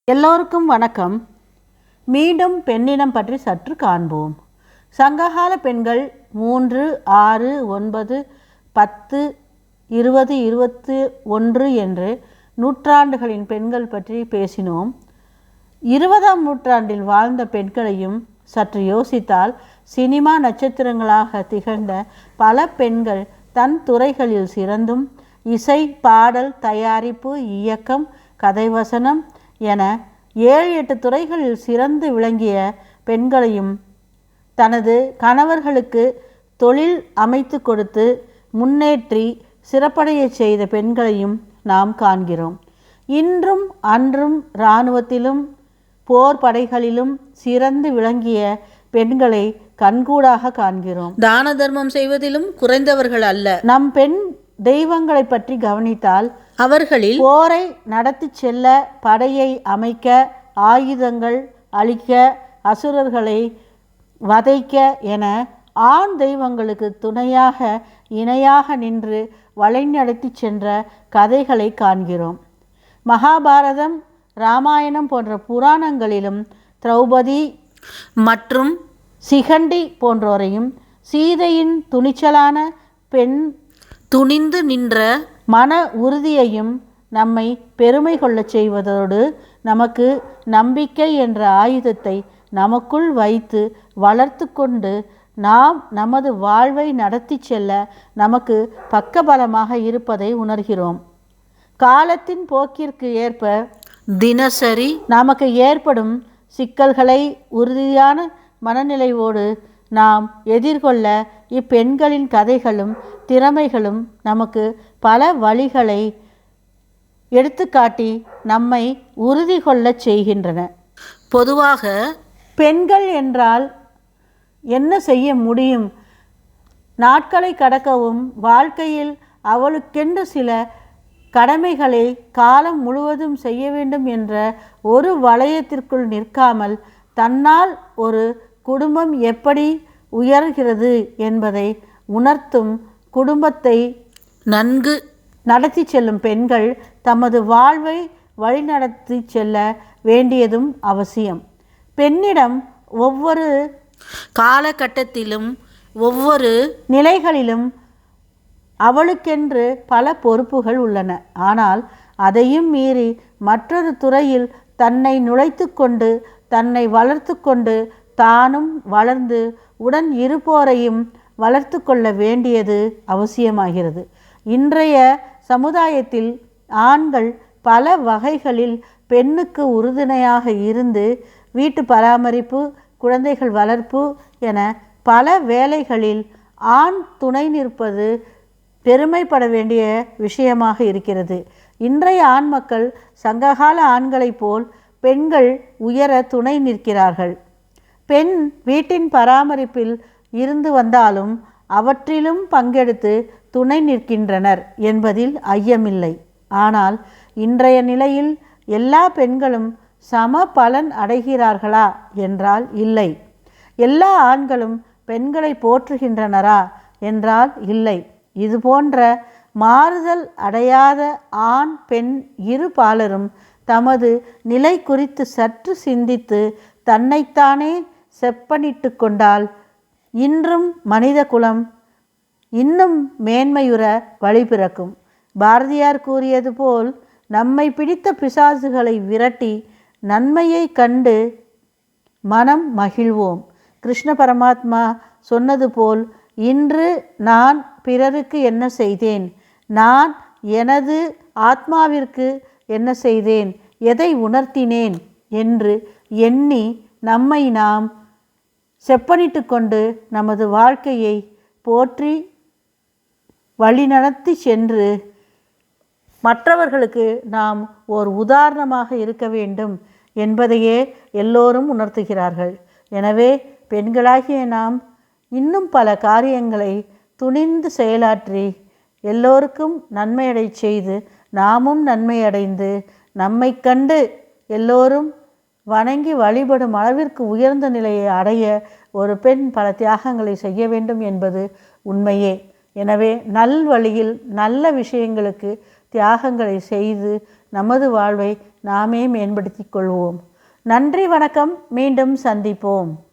எல்லோருக்கும் வணக்கம். மீண்டும் பெண்ணினம் பற்றி சற்று காண்போம். சங்ககால பெண்கள் 3, 6, 9, 10, 20, 21 என்று நூற்றாண்டுகளின் பெண்கள் பற்றி பேசினோம். 20ஆம் நூற்றாண்டில் வாழ்ந்த பெண்களையும் சற்று யோசித்தால் சினிமா நட்சத்திரங்களாக திகழ்ந்த பல பெண்கள் தன் துறைகளில் சிறந்தும் இசை, பாடல், தயாரிப்பு, இயக்கம், கதைவசனம் என 7-8 துறைகளில் சிறந்து விளங்கிய பெண்களையும் தனது கணவர்களுக்கு தொழில் அமைத்து கொடுத்து முன்னேற்றி சிறப்படைய செய்த பெண்களையும் நாம் காண்கிறோம். இன்றும் அன்றும் இராணுவத்திலும் போர் படைகளிலும் சிறந்து விளங்கிய பெண்களை கண்கூடாக காண்கிறோம். தான தர்மம் செய்வதிலும் குறைந்தவர்கள் அல்ல. நம் பெண் தெய்வங்களை பற்றி கவனித்தால் அவர்களில் போரை நடத்தி செல்ல, படையை அமைக்க, ஆயுதங்கள் அளிக்க, அசுரர்களை வதைக்க என ஆண் தெய்வங்களுக்கு துணையாக இணையாக நின்று வழிநடத்தி சென்ற கதைகளை காண்கிறோம். மகாபாரதம், இராமாயணம் போன்ற புராணங்களிலும் திரௌபதி மற்றும் சிகண்டி போன்றோரையும் சீதையின் துணிச்சலான பெண் துணிந்து நின்ற மன உறுதியையும் நம்மை பெருமை கொள்ளச் செய்வதோடு நமக்கு நம்பிக்கை என்ற ஆயுதத்தை நமக்குள் வைத்து வளர்த்து கொண்டு நாம் நமது வாழ்வை நடத்தி செல்ல நமக்கு பக்கபலமாக இருப்பதை உணர்கிறோம். காலத்தின் போக்கிற்கு ஏற்ப தினசரி நமக்கு ஏற்படும் சிக்கல்களை உறுதியான மனநிலையோடு நாம் எதிர்கொள்ள இப்பெண்களின் கதைகளும் திறமைகளும் நமக்கு பல வழிகளை எடுத்துக்காட்டி நம்மை உறுதி கொள்ளச் செய்கின்றன. பொதுவாக பெண்கள் என்றால் என்ன செய்ய முடியும்? நாட்களை கடக்கவும் வாழ்க்கையில் அவளுக்கென்று சில கடமைகளை காலம் முழுவதும் செய்ய வேண்டும் என்ற ஒரு வளையத்திற்குள் நிற்காமல் தன்னால் ஒரு குடும்பம் எப்படி உயர்கிறது என்பதை உணர்த்தும், குடும்பத்தை நன்கு நடத்தி செல்லும் பெண்கள் தமது வாழ்வை வழிநடத்தி செல்ல வேண்டியதும் அவசியம். பெண்ணிடம் ஒவ்வொரு காலகட்டத்திலும் ஒவ்வொரு நிலைகளிலும் அவளுக்கென்று பல பொறுப்புகள் உள்ளன. ஆனால் அதையும் மீறி மற்றொரு துறையில் தன்னை நுழைத்து கொண்டு தன்னை வளர்த்து கொண்டு தானும் வளர்ந்து உடன் இருப்போரையும் வளர்த்து கொள்ள வேண்டியது அவசியமாகிறது. இன்றைய சமுதாயத்தில் ஆண்கள் பல வகைகளில் பெண்ணுக்கு உறுதுணையாக இருந்து வீட்டு பராமரிப்பு, குழந்தைகள் வளர்ப்பு என பல வேலைகளில் ஆண் துணை நிற்பது பெருமைப்பட வேண்டிய விஷயமாக இருக்கிறது. இன்றைய ஆண் மக்கள் சங்ககால ஆண்களைப் போல் பெண்கள் உயர துணை நிற்கிறார்கள். பெண் வீட்டின் பராமரிப்பில் இருந்து வந்தாலும் அவற்றிலும் பங்கெடுத்து துணை நிற்கின்றனர் என்பதில் ஐயமில்லை. ஆனால் இன்றைய நிலையில் எல்லா பெண்களும் சம பலன் அடைகிறார்களா என்றால் இல்லை. எல்லா ஆண்களும் பெண்களை போற்றுகின்றனரா என்றால் இல்லை. இது போன்ற மாறுதல் அடையாத ஆண் பெண் இரு பாலரும் தமது நிலை குறித்து சற்று சிந்தித்து தன்னைத்தானே செப்பனிட்டு கொண்டால் இன்றும் மனித குலம் இன்னும் மேன்மையுற வழி பிறக்கும். பாரதியார் கூறியது போல் நம்மை பிடித்த பிசாசுகளை விரட்டி நன்மையை கண்டு மனம் மகிழ்வோம். கிருஷ்ண பரமாத்மா சொன்னது போல், இன்று நான் பிறருக்கு என்ன செய்தேன், நான் எனது ஆத்மாவிற்கு என்ன செய்தேன், எதை உணர்த்தினேன் என்று எண்ணி நம்மை நாம் செப்பனிட்டு கொண்டு நமது வாழ்க்கையை போற்றி வழிநடத்தி சென்று மற்றவர்களுக்கு நாம் ஓர் உதாரணமாக இருக்க வேண்டும் என்பதையே எல்லோரும் உணர்த்துகிறார்கள். எனவே பெண்களாகிய நாம் இன்னும் பல காரியங்களை துணிந்து செயலாற்றி எல்லோருக்கும் நன்மையடை செய்து நாமும் நன்மையடைந்து நம்மை கண்டு எல்லோரும் வணங்கி வழிபடும் அளவிற்கு உயர்ந்த நிலையை அடைய ஒரு பெண் பல தியாகங்களை செய்ய வேண்டும் என்பது உண்மையே. எனவே நல்வழியில் நல்ல விஷயங்களுக்கு தியாகங்களை செய்து நமது வாழ்வை நாமே மேம்படுத்திக் கொள்வோம். நன்றி, வணக்கம். மீண்டும் சந்திப்போம்.